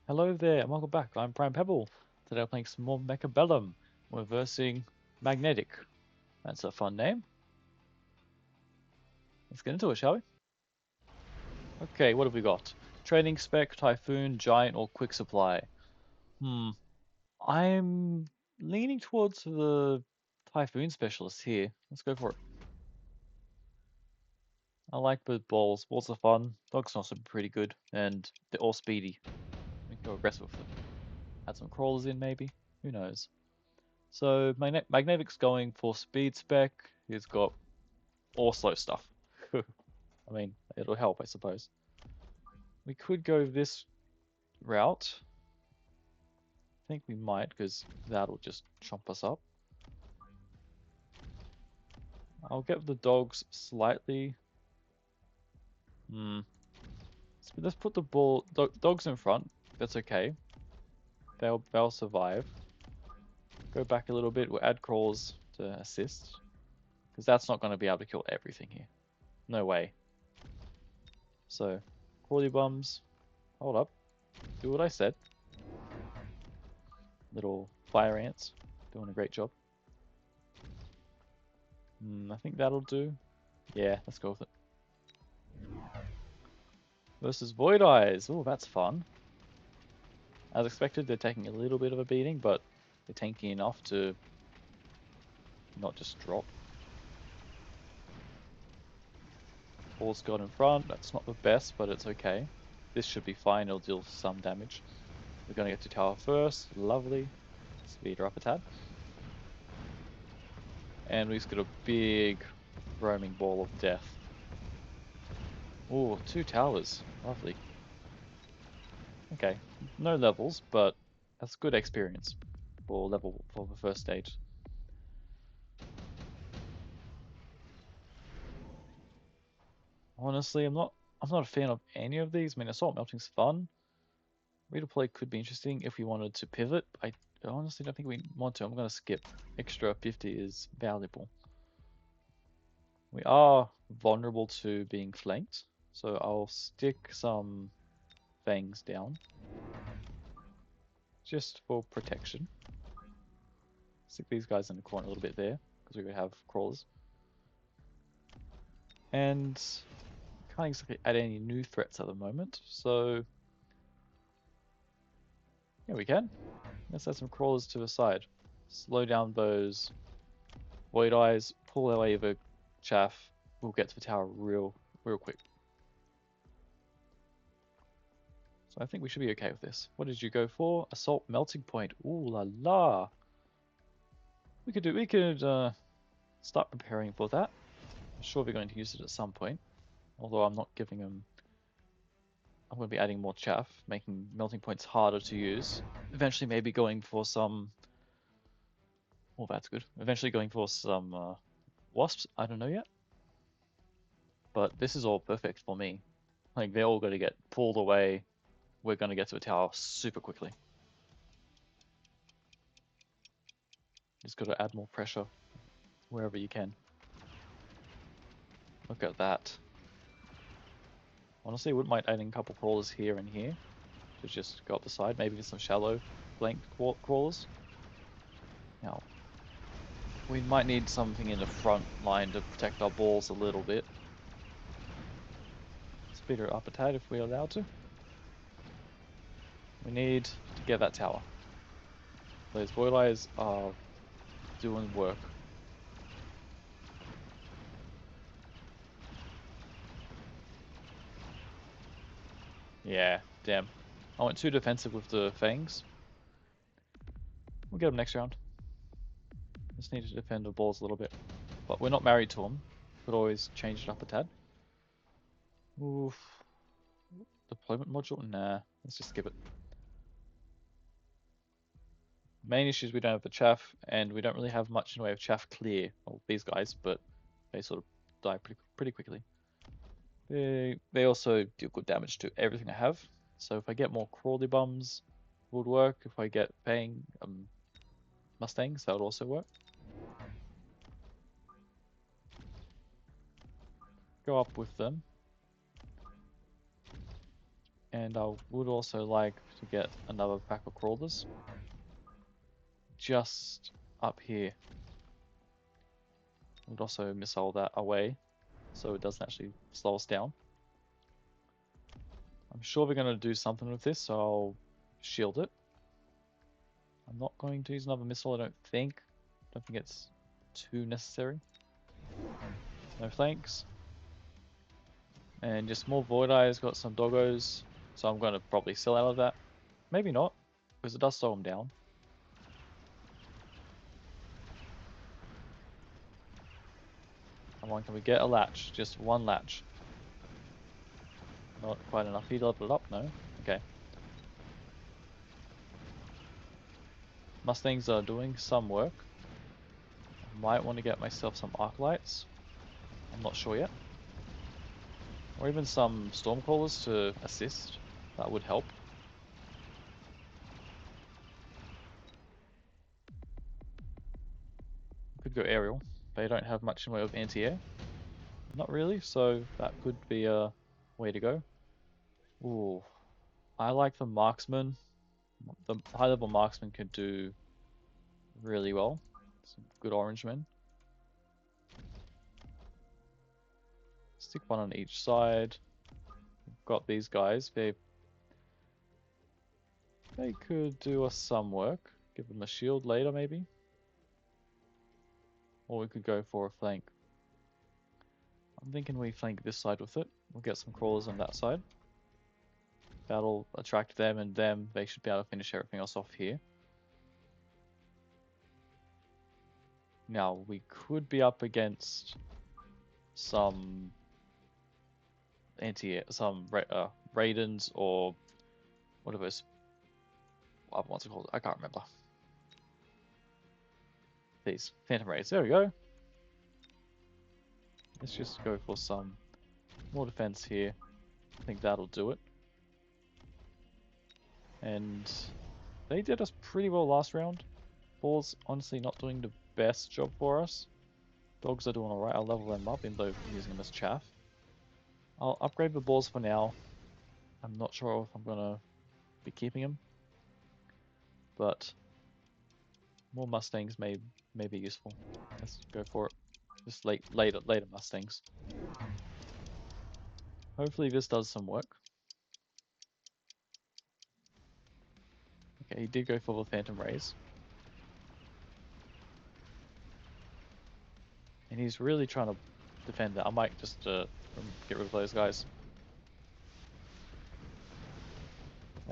Hello there, and welcome back. I'm primepebble. Today I'm playing some more Mechabellum. We're versing Magnetic. That's a fun name. Let's get into it, shall we? Okay, what have we got? Training spec, Typhoon, Giant, or Quick Supply? Hmm. I'm leaning towards the Typhoon specialist here. Let's go for it. I like both balls. Balls are fun. Dogs are also pretty good, and they're all speedy. We can go aggressive with them. Add some crawlers in, maybe. Who knows? So Magnetic's going for speed spec. He's got or slow stuff. I mean, it'll help, I suppose. We could go this route. I think we might, because that'll just chomp us up. I'll get the dogs slightly. Hmm. Let's put the dogs in front. That's okay. They'll survive. Go back a little bit. We'll add crawls to assist, because that's not going to be able to kill everything here. No way. So, crawly bums. Hold up. Do what I said. Little fire ants. Doing a great job. I think that'll do. Yeah, let's go with it. Versus Void Eyes. Oh, that's fun. As expected, they're taking a little bit of a beating, but they're tanky enough to not just drop. Ball's got in front. That's not the best, but it's okay. This should be fine. It'll deal some damage. We're going to get to tower first. Lovely. Speed her up a tad. And we've got a big roaming ball of death. Oh, 2 towers. Lovely. Okay, no levels, but that's good experience for the first stage. Honestly, I'm not a fan of any of these. I mean, assault melting's fun. Redeploy could be interesting if we wanted to pivot. I honestly don't think we want to. I'm going to skip. Extra 50 is valuable. We are vulnerable to being flanked, so I'll stick some fangs down just for protection. Stick these guys in the corner a little bit there because we're going to have crawlers. And can't exactly add any new threats at the moment, so yeah, we can. Let's add some crawlers to the side. Slow down those Void Eyes, pull away the chaff. We'll get to the tower real quick. So I think we should be okay with this. What did you go for? Assault melting point. Ooh la la. We could start preparing for that. I'm sure we're going to use it at some point. Although I'm not giving them. I'm going to be adding more chaff, making melting points harder to use. Eventually, maybe going for some. Oh, that's good. Eventually, going for some wasps. I don't know yet. But this is all perfect for me. Like, they're all going to get pulled away. We're going to get to a tower super quickly. Just got to add more pressure wherever you can. Look at that. Honestly, I wouldn't mind adding a couple crawlers here and here to just go up the side. Maybe some shallow flanked crawlers. Now, we might need something in the front line to protect our balls a little bit. Speed her up a tad if we're allowed to. We need to get that tower. Those Void Eyes are doing work. Yeah, damn. I went too defensive with the fangs. We'll get them next round. Just need to defend the balls a little bit. But we're not married to them. Could always change it up a tad. Oof. Deployment module? Nah, let's just skip it. Main issue is we don't have the chaff, and we don't really have much in the way of chaff clear. Well, these guys, but they sort of die pretty quickly. They also deal good damage to everything I have. So if I get more crawly bums, would work. If I get paying mustangs, that would also work. Go up with them. And I would also like to get another pack of crawlers. Just up here. We'd also missile that away, so it doesn't actually slow us down. I'm sure we're going to do something with this, so I'll shield it. I'm not going to use another missile, I don't think. Don't think it's too necessary. No thanks. And just more Void Eyes, got some doggos, so I'm going to probably sell out of that. Maybe not, because it does slow them down. Come on, can we get a latch? Just one latch. Not quite enough. He leveled it up, no? Okay. Mustangs are doing some work. I might want to get myself some arc lights. I'm not sure yet. Or even some stormcrawlers to assist. That would help. Could go aerial. They don't have much in the way of anti-air. Not really, so that could be a way to go. Ooh, I like the Marksman. The high level Marksman could do really well. Some good orange men. Stick one on each side. We've got these guys. They could do us some work. Give them a shield later, maybe. Or we could go for a flank. I'm thinking we flank this side with it. We'll get some crawlers on that side. That'll attract them, and them. They should be able to finish everything else off here. Now, we could be up against some Raidens or whatever those other ones are called. I can't remember. These Phantom Raids. There we go. Let's just go for some more defense here. I think that'll do it. And they did us pretty well last round. Balls honestly not doing the best job for us. Dogs are doing alright. I'll level them up, even though I'm using them as chaff. I'll upgrade the balls for now. I'm not sure if I'm gonna be keeping them, but more Mustangs may be useful. Let's go for it. Just later Mustangs. Hopefully this does some work. Okay, he did go for the Phantom Rays. And he's really trying to defend that. I might just get rid of those guys.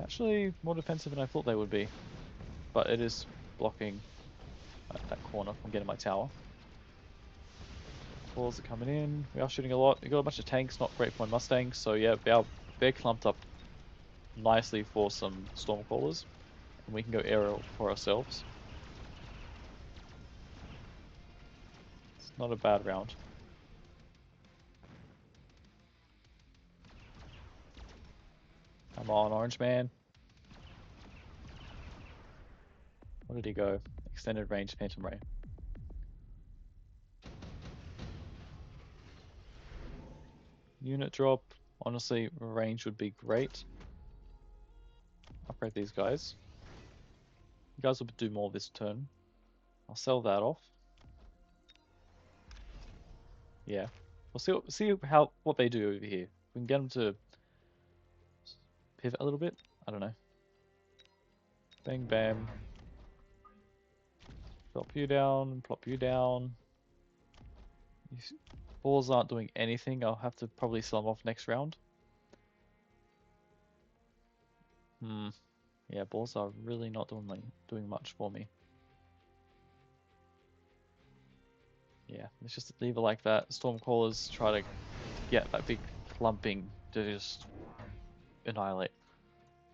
Actually, more defensive than I thought they would be. But it is blocking that corner from getting my tower. Balls are coming in. We are shooting a lot. We got a bunch of tanks, not great for my Mustangs. So yeah, they're clumped up nicely for some Stormcrawlers. And we can go aerial for ourselves. It's not a bad round. Come on, Orange Man. Where did he go? Extended range Phantom Ray. Unit drop. Honestly, range would be great. Upgrade these guys. You guys will do more this turn. I'll sell that off. Yeah. We'll see what they do over here. We can get them to pivot a little bit. I don't know. Bang, bam. Plop you down, plop you down. These balls aren't doing anything. I'll have to probably sell them off next round. Yeah, balls are really not doing much for me. Yeah, let's just leave it like that. Stormcrawlers try to get that big clumping to just annihilate.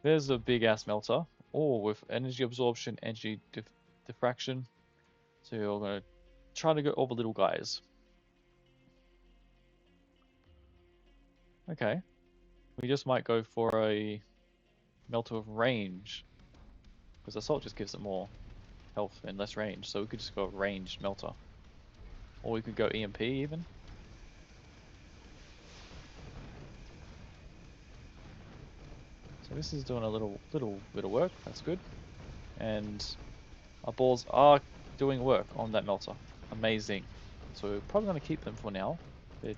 There's a big ass melter. Oh, with energy absorption, energy diffraction. So we're gonna try to get all the little guys. Okay. We just might go for a melter of range. Because assault just gives it more health and less range. So we could just go ranged melter. Or we could go EMP even. So this is doing a little bit of work. That's good. And our balls are doing work on that melter. Amazing. So we're probably going to keep them for now. It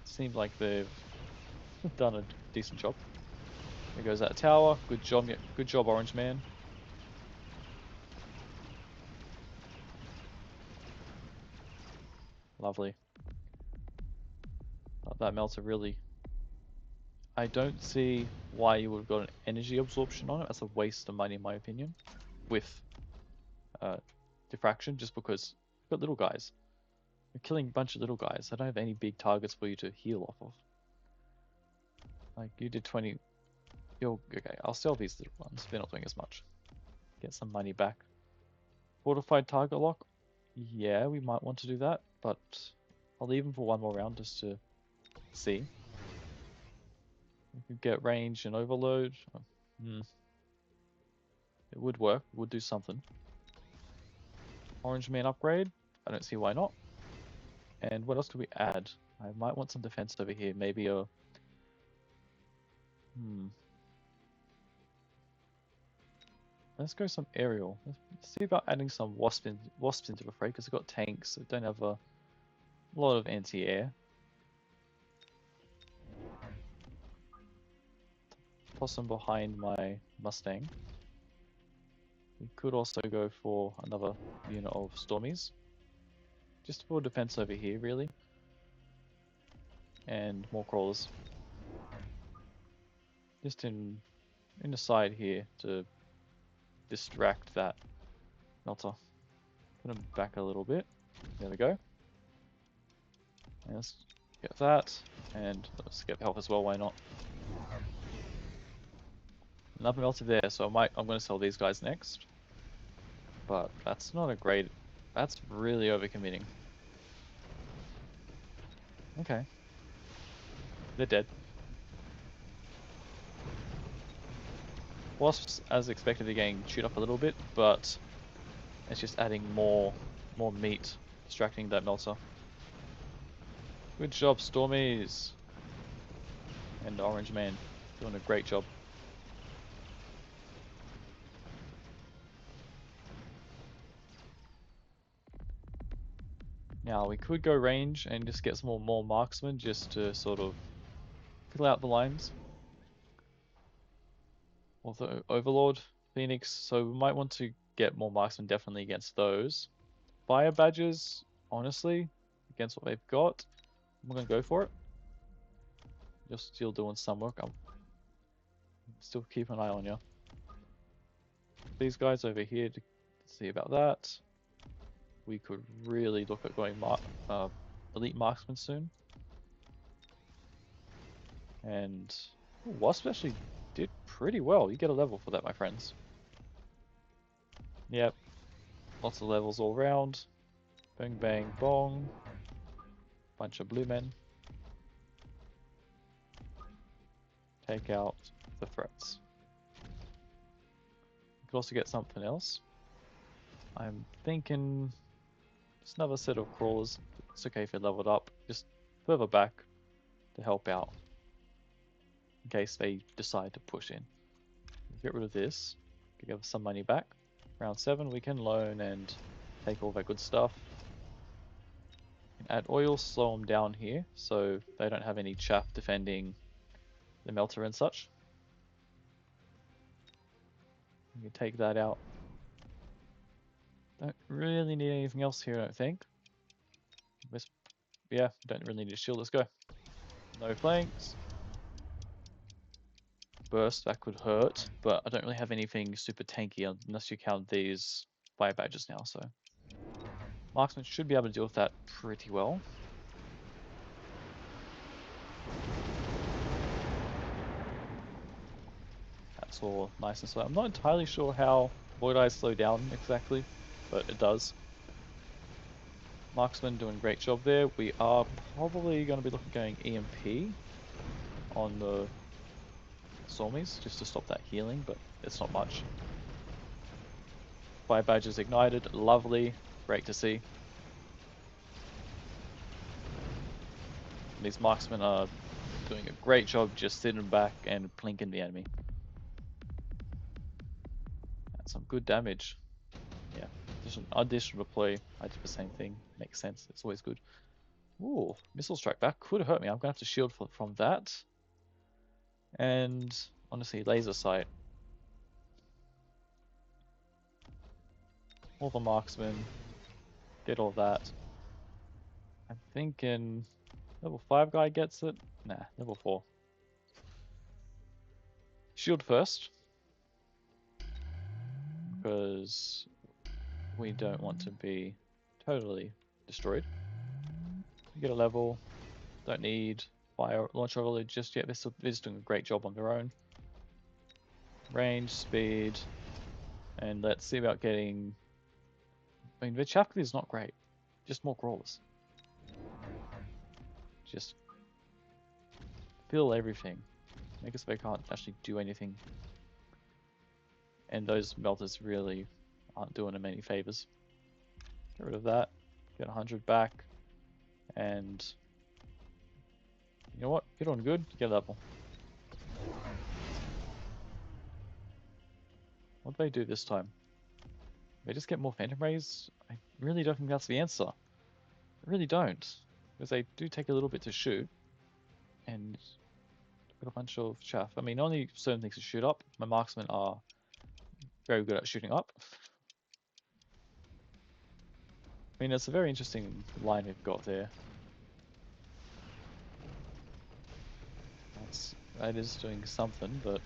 seems like they've done a decent job. There goes that tower. Good job, good job, Orange Man. Lovely. That melter really... I don't see why you would have got an energy absorption on it. That's a waste of money in my opinion. With diffraction, just because you've got little guys. You're killing a bunch of little guys. I don't have any big targets for you to heal off of. Like, you did 20... Okay, I'll sell these little ones. They're not doing as much. Get some money back. Fortified target lock? Yeah, we might want to do that, but I'll leave them for one more round just to see. We could get range and overload. It would work. It would do something. Orange Man upgrade? I don't see why not. And what else could we add? I might want some defense over here. Maybe a... Let's go some aerial. Let's see about adding some wasps into the fray, because I've got tanks that don't have a lot of anti-air. Toss them behind my Mustang. We could also go for another unit of Stormies. Just for defense over here, really. And more crawlers. Just in the side here to distract that melter. Put him back a little bit. There we go. And let's get that. And let's get health as well, why not? Another melter there, so I'm gonna sell these guys next. But that's not a great... That's really overcommitting. Okay. They're dead. Wasps, as expected, are getting chewed up a little bit, but it's just adding more meat, distracting that melter. Good job, Stormies! And Orange Man, doing a great job. Now, we could go range and just get some more marksmen just to sort of fill out the lines. Although Overlord, Phoenix, so we might want to get more marksmen definitely against those. Fire badges, honestly, against what they've got, I'm gonna go for it. You're still doing some work. I'm still keeping an eye on you. These guys over here to see about that. We could really look at going elite marksman soon. And Wasp actually did pretty well. You get a level for that, my friends. Yep. Lots of levels all around. Bang, bang, bong. Bunch of blue men. Take out the threats. You could also get something else. I'm thinking just another set of crawlers. It's okay if you're leveled up. Just further back to help out. In case they decide to push in. Get rid of this. Give us some money back. Round 7 we can loan and take all that good stuff. Add oil, slow them down here so they don't have any chaff defending the melter and such. You can take that out. Don't really need anything else here, I don't think. Yeah, don't really need a shield. Let's go. No flanks. Burst, that could hurt, but I don't really have anything super tanky unless you count these fire badges now, so. Marksman should be able to deal with that pretty well. That's all nice and slow. I'm not entirely sure how Void Eyes slow down exactly, but it does. Marksman doing a great job there. We are probably going to be looking at going EMP on the Stormies just to stop that healing, but it's not much. Fire badges ignited, lovely, great to see. These marksmen are doing a great job just sitting back and plinking the enemy. That's some good damage. Yeah, just an additional deploy. I did the same thing. Makes sense. It's always good. Ooh, missile strike back could hurt me. I'm gonna have to shield from that. And honestly, laser sight. All the marksmen. Get all that. I'm thinking level 5 guy gets it. Nah, level 4. Shield first. Because we don't want to be totally destroyed. You get a level. Don't need fire launch overload just yet. They're just doing a great job on their own. Range, speed, and let's see about getting. I mean, the Chapel is not great. Just more crawlers. Just fill everything. Make it so they can't actually do anything. And those melters really aren't doing them any favors. Get rid of that. Get 100 back. And you know what? Get on good. Get level. What do they do this time? They just get more Phantom Rays? I really don't think that's the answer. I really don't. Because they do take a little bit to shoot. And got a bunch of chaff. I mean, only certain things to shoot up. My marksmen are very good at shooting up. I mean, it's a very interesting line we've got there. That is doing something, but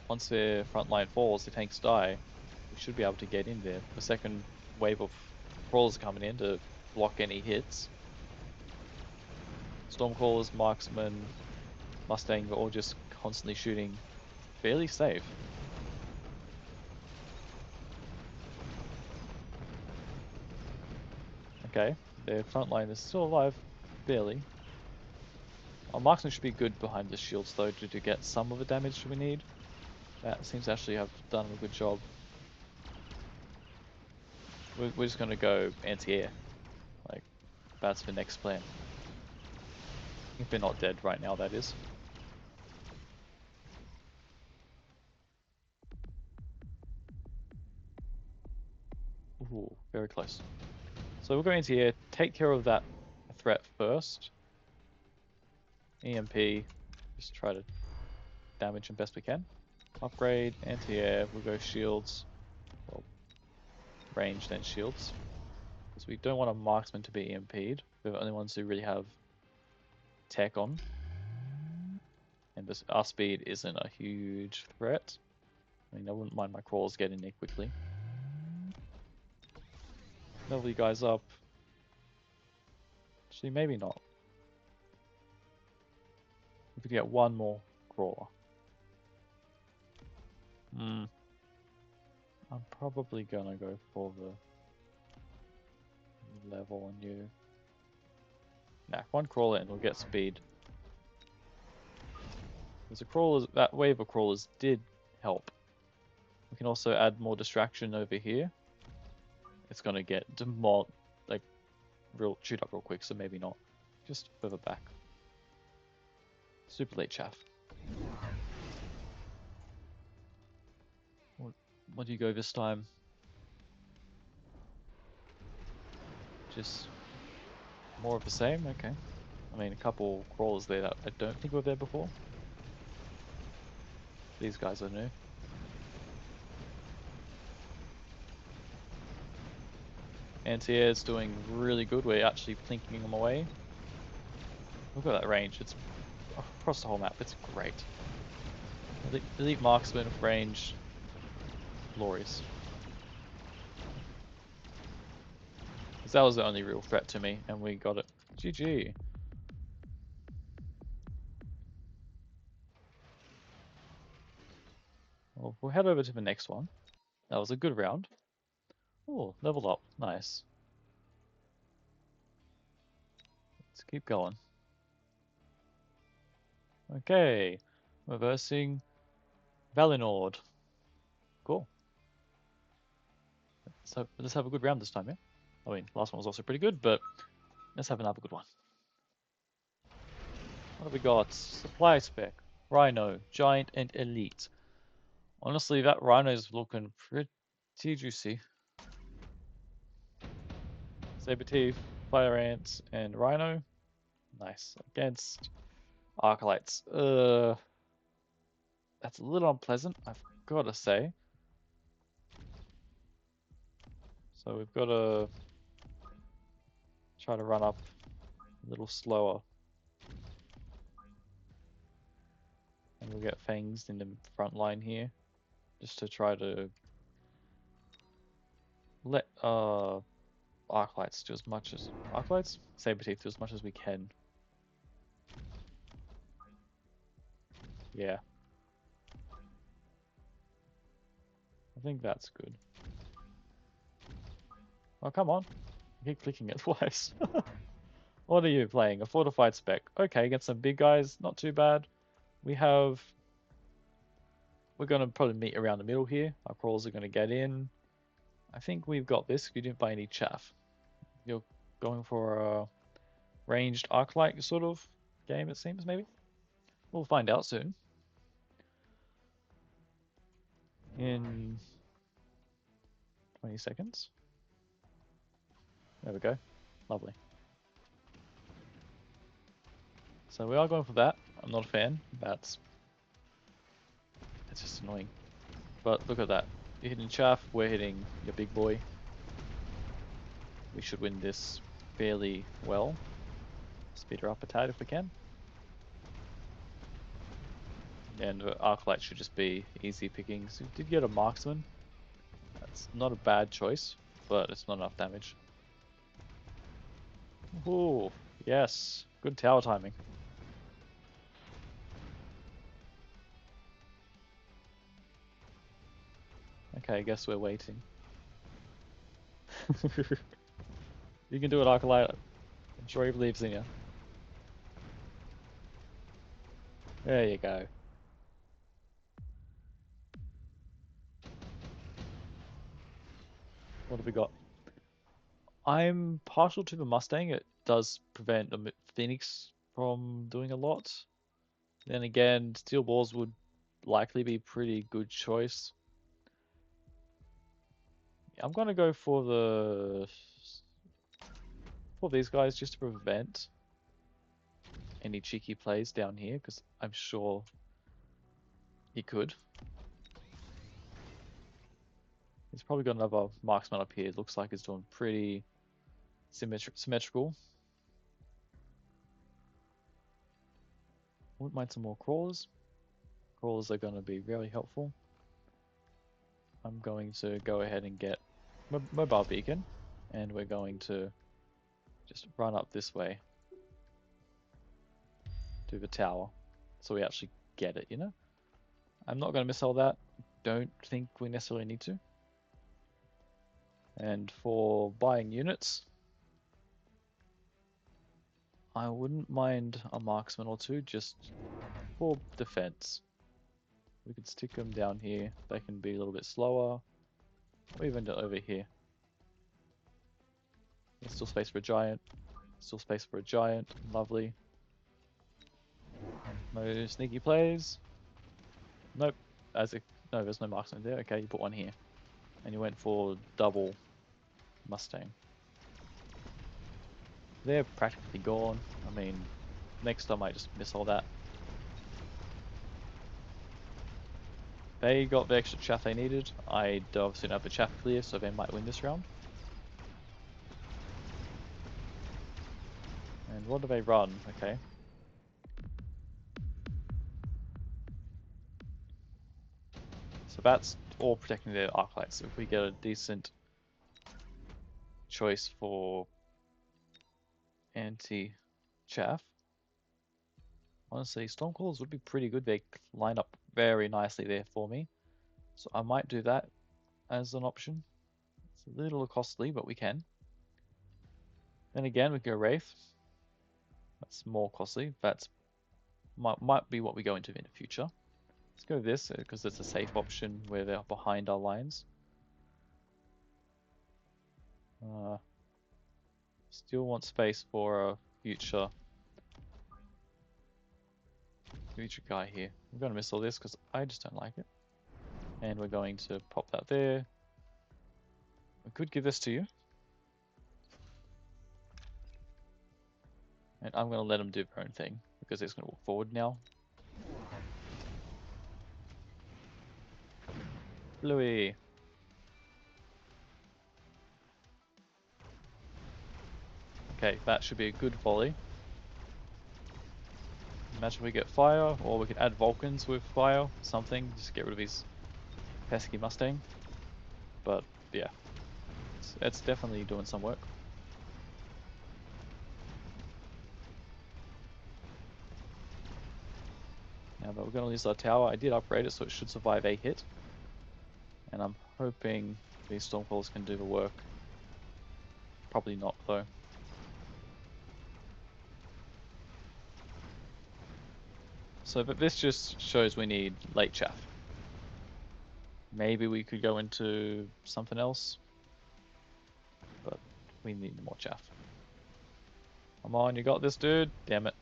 once their front line falls, the tanks die. We should be able to get in there. The second wave of crawlers coming in to block any hits. Stormcrawlers, marksmen, Mustang are all just constantly shooting fairly safe. Okay, their front line is still alive, barely. Our marksman should be good behind the shields though to get some of the damage we need. That seems to actually have done a good job. We're just gonna go anti-air. Like, that's the next plan. If they're not dead right now, that is. Ooh, very close. So we'll go anti-air, take care of that threat first. EMP, just try to damage them best we can. Upgrade, anti-air, we'll go shields. Well, range, then shields. Because we don't want a marksman to be EMP'd. We're the only ones who really have tech on. And this, our speed isn't a huge threat. I mean, I wouldn't mind my crawls getting there quickly. Level you guys up. Actually, maybe not. We could get one more crawler. I'm probably gonna go for the level on you. Nah, one crawler and we'll get speed. Because the crawlers, that wave of crawlers did help. We can also add more distraction over here. It's gonna get like shoot up real quick, so maybe not. Just further back. Super late chaff. What do you go this time? Just more of the same? Okay. I mean, a couple crawlers there that I don't think were there before. These guys are new. Anti-air's doing really good. We're actually plinking them away. Look at that range. It's across the whole map. It's great. Elite marksman of range. Glorious. Because that was the only real threat to me, and we got it. GG. Well, we'll head over to the next one. That was a good round. Oh, leveled up. Nice. Let's keep going. Okay. Reversing Valinord. Cool. So let's have a good round this time, yeah? I mean, last one was also pretty good, but let's have another good one. What have we got? Supply spec, Rhino, Giant, and Elite. Honestly, that rhino's looking pretty juicy. Saber teeth, fire ants, and rhino. Nice. Against arclights. That's a little unpleasant, I've got to say. So we've got to try to run up a little slower. And we'll get fangs in the front line here. Just to try to let arclights do as much as arclights? Saber teeth do as much as we can. Yeah. I think that's good. Oh, come on. I keep clicking it twice. What are you playing? A fortified spec. Okay, against some big guys, not too bad. We're gonna probably meet around the middle here. Our crawls are gonna get in. I think we've got this. You didn't buy any chaff. You're going for a ranged arc-like sort of game, it seems, maybe? We'll find out soon. In 20 seconds. There we go. Lovely. So we are going for that. I'm not a fan. That's just annoying. But look at that. You're hitting chaff, we're hitting your big boy. We should win this fairly well. Speed her up a tad if we can. And Arclight should just be easy pickings. We did get a Marksman. That's not a bad choice, but it's not enough damage. Ooh, yes. Good tower timing. Okay, I guess we're waiting. You can do it, Arclight. I'm sure he believes in you. There you go. What have we got? I'm partial to the Mustang. It does prevent a Phoenix from doing a lot. Then again, steel balls would likely be pretty good choice. I'm gonna go for these guys just to prevent any cheeky plays down here, because I'm sure he could. He's probably got another marksman up here. It looks like he's doing pretty symmetrical. Wouldn't mind some more crawlers. Crawlers are going to be very helpful. I'm going to go ahead and get mobile beacon, and we're going to just run up this way to the tower, so we actually get it, you know? I'm not going to miss all that. Don't think we necessarily need to. And for buying units, I wouldn't mind a marksman or two just for defense. We could stick them down here. They can be a little bit slower. Or even over here. There's still space for a giant. Still space for a giant. Lovely. No sneaky plays. Nope. No, there's no marksman there. Okay, you put one here. And you went for double Mustang. They're practically gone. I mean, next time I just miss all that. They got the extra chaff they needed. I obviously don't have the chaff clear, so they might win this round. And what do they run? Okay. So that's all protecting their arclights. So if we get a decent choice for anti-chaff, honestly, Stormcalls would be pretty good. They line up very nicely there for me. So I might do that as an option. It's a little costly, but we can. Then again, we go Wraith. That's more costly. That's might be what we go into in the future. Let's go this because it's a safe option where they're behind our lines. Still want space for a future guy here. I'm gonna miss all this because I just don't like it. And we're going to pop that there. We could give this to you. And I'm going to let them do their own thing because it's going to walk forward now. Bluey. Okay, that should be a good volley. Imagine we get fire, or we could add Vulcans with fire, something, just get rid of his pesky Mustang. But yeah, it's definitely doing some work. Now that we're going to lose our tower, I did upgrade it so it should survive a hit. And I'm hoping these Stormcrawlers can do the work. Probably not though. So, but this just shows we need late chaff. Maybe we could go into something else, but we need more chaff. Come on, you got this, dude. Damn it.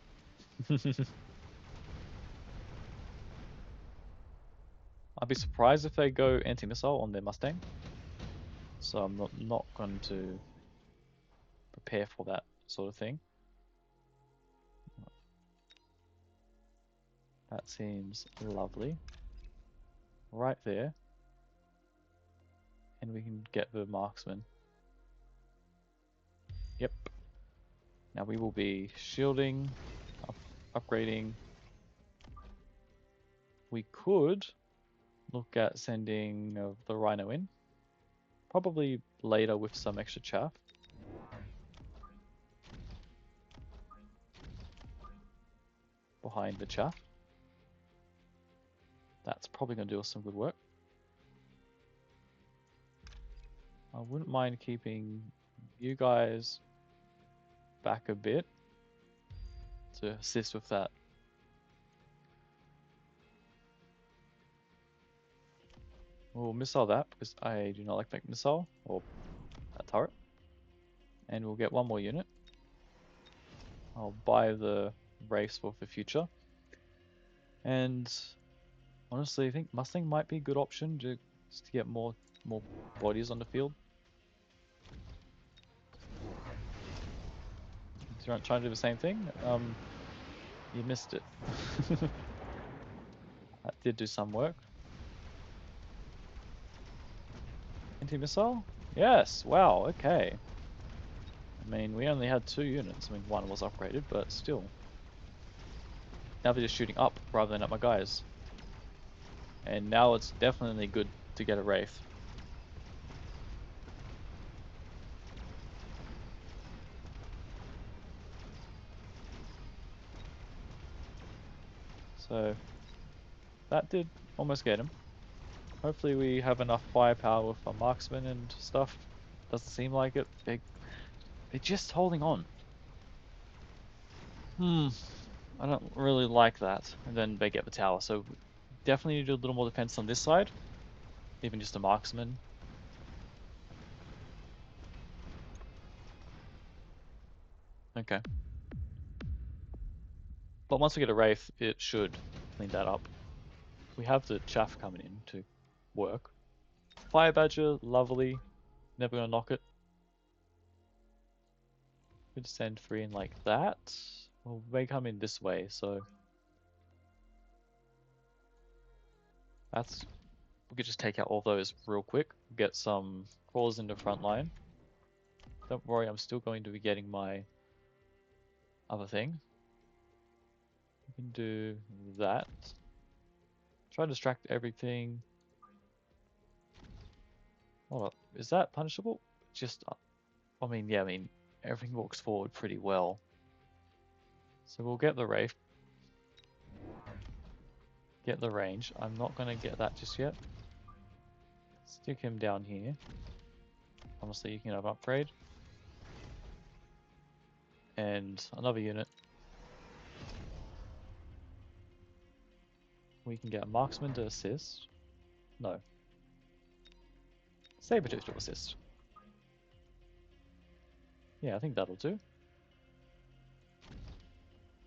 I'd be surprised if they go anti-missile on their Mustang. So I'm not going to prepare for that sort of thing. That seems lovely. Right there. And we can get the Marksman. Yep. Now we will be shielding, upgrading. We could look at sending the Rhino in. Probably later with some extra chaff. Behind the chaff. That's probably going to do us some good work. I wouldn't mind keeping you guys back a bit to assist with that. We'll missile that because I do not like that missile or that turret. And we'll get one more unit. I'll buy the race for the future. And honestly, I think Mustang might be a good option just to get more bodies on the field. Trying to do the same thing. You missed it. That did do some work. Anti-missile? Yes. Wow. Okay. I mean, we only had 2 units. I mean, one was upgraded, but still. Now they're just shooting up rather than at my guys. And now it's definitely good to get a Wraith. So that did almost get him. Hopefully we have enough firepower with our Marksman and stuff. Doesn't seem like it. They're just holding on. I don't really like that. And then they get the tower. So definitely need to do a little more defense on this side. Even just a Marksman. Okay. But once we get a Wraith, it should clean that up. We have the chaff coming in to work. Fire Badger, lovely. Never gonna knock it. Could send 3 in like that. Well, they come in this way, so that's. We could just take out all those real quick. Get some crawlers in the front line. Don't worry, I'm still going to be getting my other thing. We can do that. Try to distract everything. Hold up, is that punishable? Just, I mean, yeah, I mean, everything walks forward pretty well. So we'll get the Wraith. Get the range. I'm not going to get that just yet. Stick him down here. Honestly, you can have upgrade. And another unit. We can get a Marksman to assist. No. Sabertooth to assist. Yeah, I think that'll do.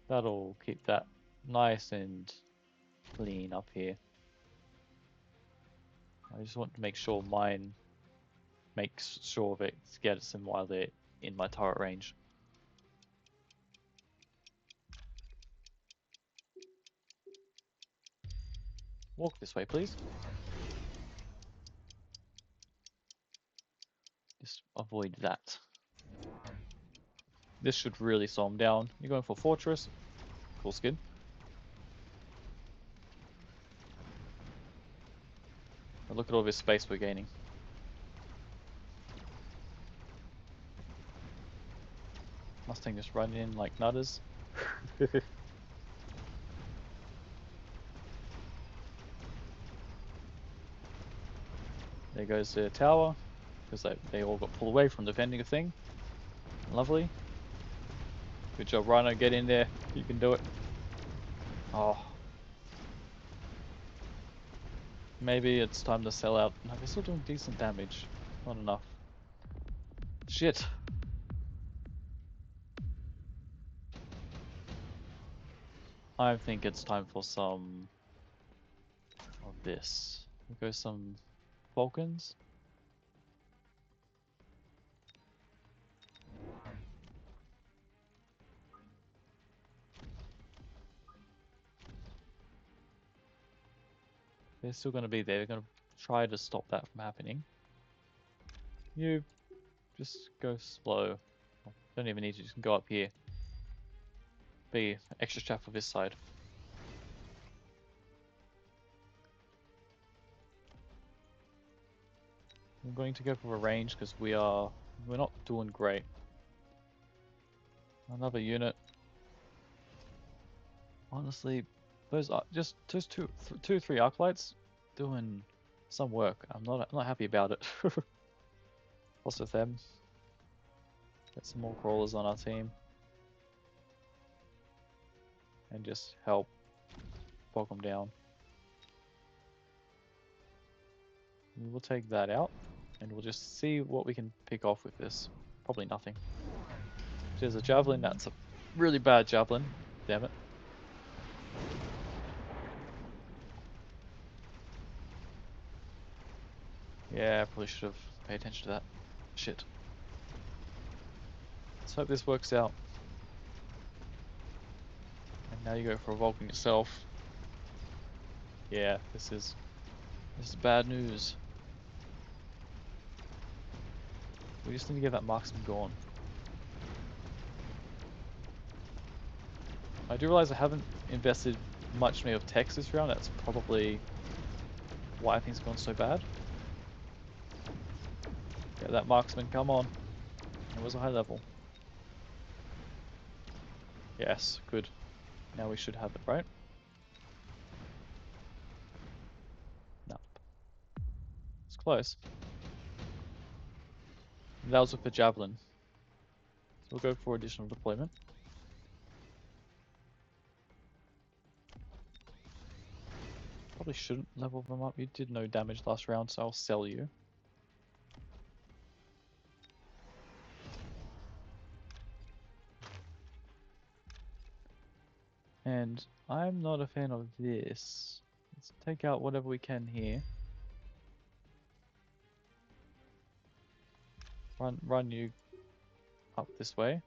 That'll keep that nice and clean up here. I just want to make sure mine makes sure that it gets them while they're in my turret range. Walk this way, please. Just avoid that. This should really slow him down. You're going for Fortress. Cool skin. But look at all this space we're gaining. Mustang just running in like nutters. There goes the tower, because they all got pulled away from defending a thing. Lovely. Good job, Rhino. Get in there. You can do it. Oh. Maybe it's time to sell out. No, they're still doing decent damage. Not enough. Shit. I think it's time for some of this. We'll go some Vulcans. They're still going to be there. They're going to try to stop that from happening. You just go slow. Don't even need to. Just go up here. Be extra trap for this side. I'm going to go for a range because we're not doing great. Another unit. Honestly, those are just two or three arc lights doing some work. I'm not happy about it. What's with them? Get some more crawlers on our team. And just help bog them down. We will take that out. And we'll just see what we can pick off with this. Probably nothing. There's a javelin. That's a really bad javelin. Damn it. Yeah, I probably should have paid attention to that. Shit. Let's hope this works out. And now you go for a Vulcan yourself. Yeah, this is bad news. We just need to get that Marksman gone. I do realize I haven't invested much of text this round. That's probably why things have gone so bad. Yeah, that Marksman, come on. It was a high level. Yes, good. Now we should have it, right? Nope. It's close. That was with the javelin. So we'll go for additional deployment. Probably shouldn't level them up. You did no damage last round, so I'll sell you. And I'm not a fan of this. Let's take out whatever we can here. Run you up this way.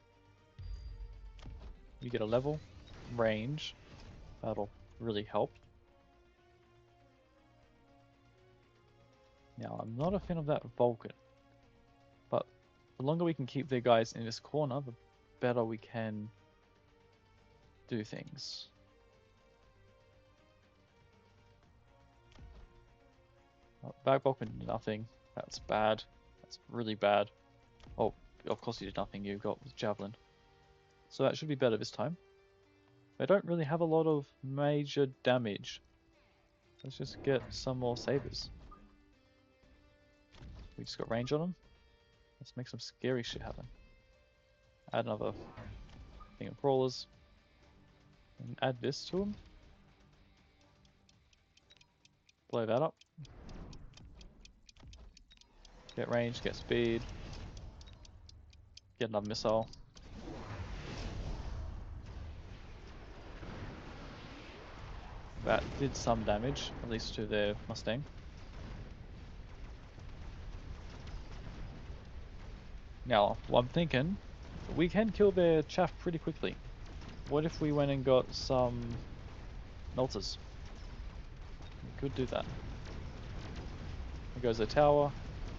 You get a level, range. That'll really help. Now, I'm not a fan of that Vulcan. But the longer we can keep their guys in this corner, the better we can do things. Back Vulcan did nothing. That's bad. That's really bad. Oh, of course you did nothing. You got Javelin. So that should be better this time. They don't really have a lot of major damage. Let's just get some more sabers. We just got range on them. Let's make some scary shit happen. Add another thing of crawlers. And add this to them. Blow that up. Get range, get speed. Get another missile. That did some damage, at least to their Mustang. Now, what I'm thinking, we can kill their chaff pretty quickly. What if we went and got some melters? We could do that. There goes the tower.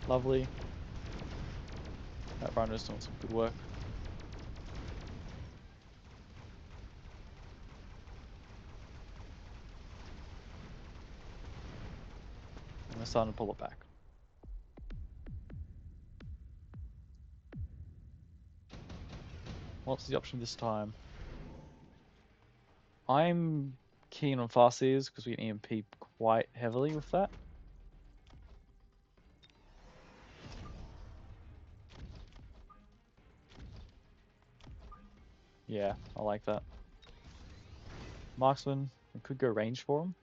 Lovely. That runner's doing some good work. And we're starting to pull it back. What's the option this time? I'm keen on fast seers because we can EMP quite heavily with that. Yeah, I like that. Marksman, we could go range for him.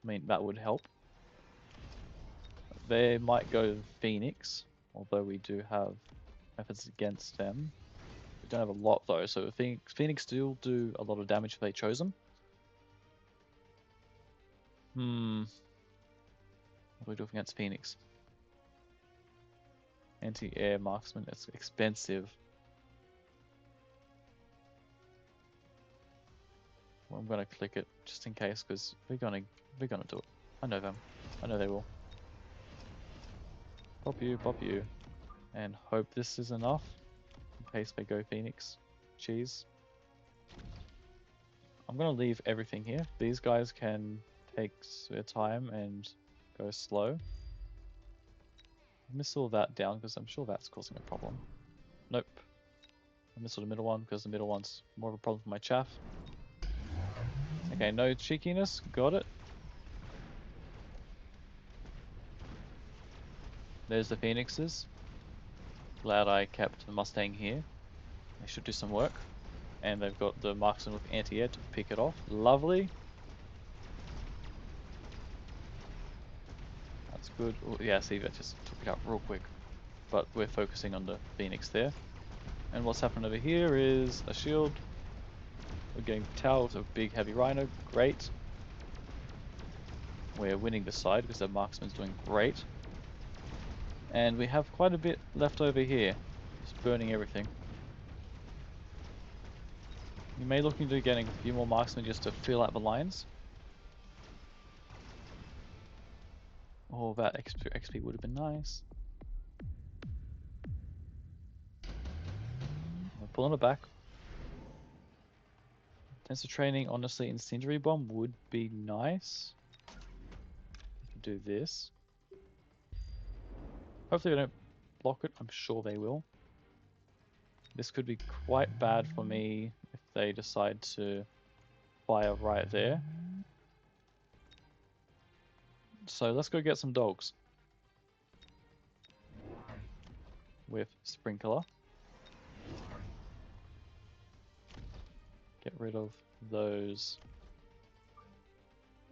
I mean, that would help. They might go Phoenix, although we do have methods against them. We don't have a lot though, so Phoenix still do a lot of damage if they chose them. What do we do against Phoenix? Anti-air marksman, it's expensive. Well, I'm gonna click it just in case, because we're gonna do it. I know them. I know they will. Pop you, and hope this is enough in case they go Phoenix. Cheese. I'm gonna leave everything here. These guys can take their time and go slow. Missile that down because I'm sure that's causing a problem. Nope. I missile the middle one because the middle one's more of a problem for my chaff. Okay, no cheekiness. Got it. There's the Phoenixes. Glad I kept the Mustang here. They should do some work. And they've got the Marksman with anti-air to pick it off. Lovely. That's good. Ooh, yeah, see, that just took it out real quick. But we're focusing on the Phoenix there. And what's happened over here is a shield. We're getting tower with a big heavy rhino. Great. We're winning this side because the Marksman's doing great. And we have quite a bit left over here. Just burning everything. We may look into getting a few more marksmen just to fill out the lines. Oh, that extra XP would have been nice. I'm pulling it back. Tensor training, honestly, incendiary bomb would be nice. We could do this. Hopefully they don't block it. I'm sure they will. This could be quite bad for me if they decide to fire right there. So let's go get some dogs. With Sprinkler. Get rid of those.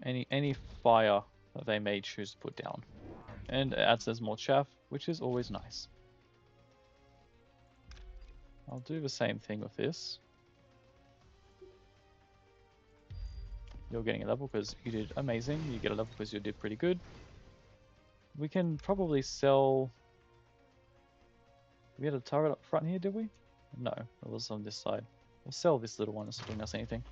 Any fire that they may choose to put down. And it adds as more chaff, which is always nice. I'll do the same thing with this. You're getting a level because you did amazing. You get a level because you did pretty good. We can probably sell... We had a turret up front here, did we? No, it was on this side. We'll sell this little one, it's not doing us anything.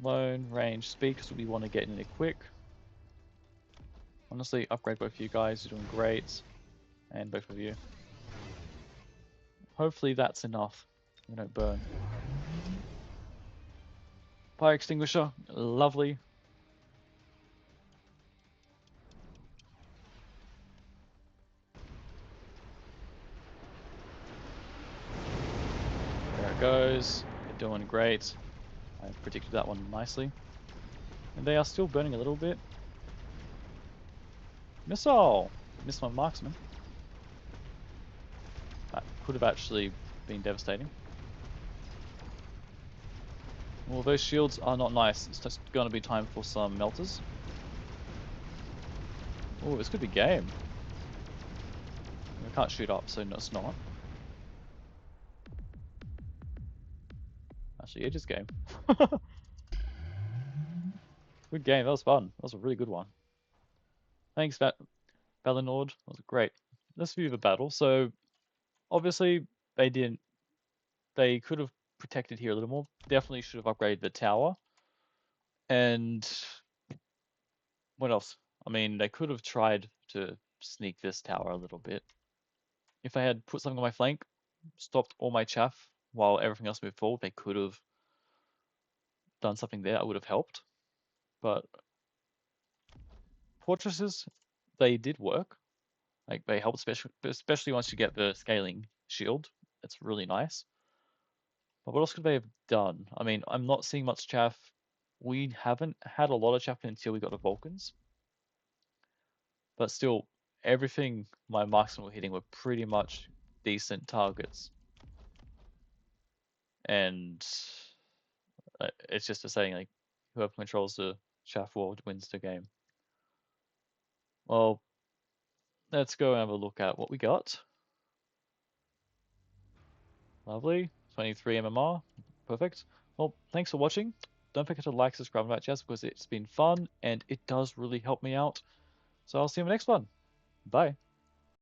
Loan, range, speed, because we want to get in it quick. Honestly, upgrade both of you guys, you're doing great. And both of you. Hopefully that's enough. We don't burn. Fire extinguisher, lovely. There it goes. They're doing great. I predicted that one nicely. And they are still burning a little bit. Missile! Missed my marksman. That could have actually been devastating. Well, those shields are not nice. It's just going to be time for some melters. Oh, this could be game. We can't shoot up, so no, it's not. Actually, it is game. Good game. That was fun. That was a really good one. Thanks, Valinord. That was great. let's view the battle. So obviously they didn't. They could have protected here a little more. Definitely should have upgraded the tower. And what else? I mean, they could have tried to sneak this tower a little bit. If they had put something on my flank, stopped all my chaff while everything else moved forward, they could have done something there. I would have helped. But fortresses, they did work. Like they help, especially once you get the scaling shield. It's really nice. But what else could they have done? I mean, I'm not seeing much chaff. We haven't had a lot of chaff until we got the Vulcans. But still, everything my marksmen were hitting were pretty much decent targets. And it's just a saying, like, whoever controls the chaff wall wins the game. Well, let's go and have a look at what we got. Lovely. 23 MMR. Perfect. Well, thanks for watching. Don't forget to like, subscribe, and that jazz because it's been fun and it does really help me out. So I'll see you in the next one. Bye.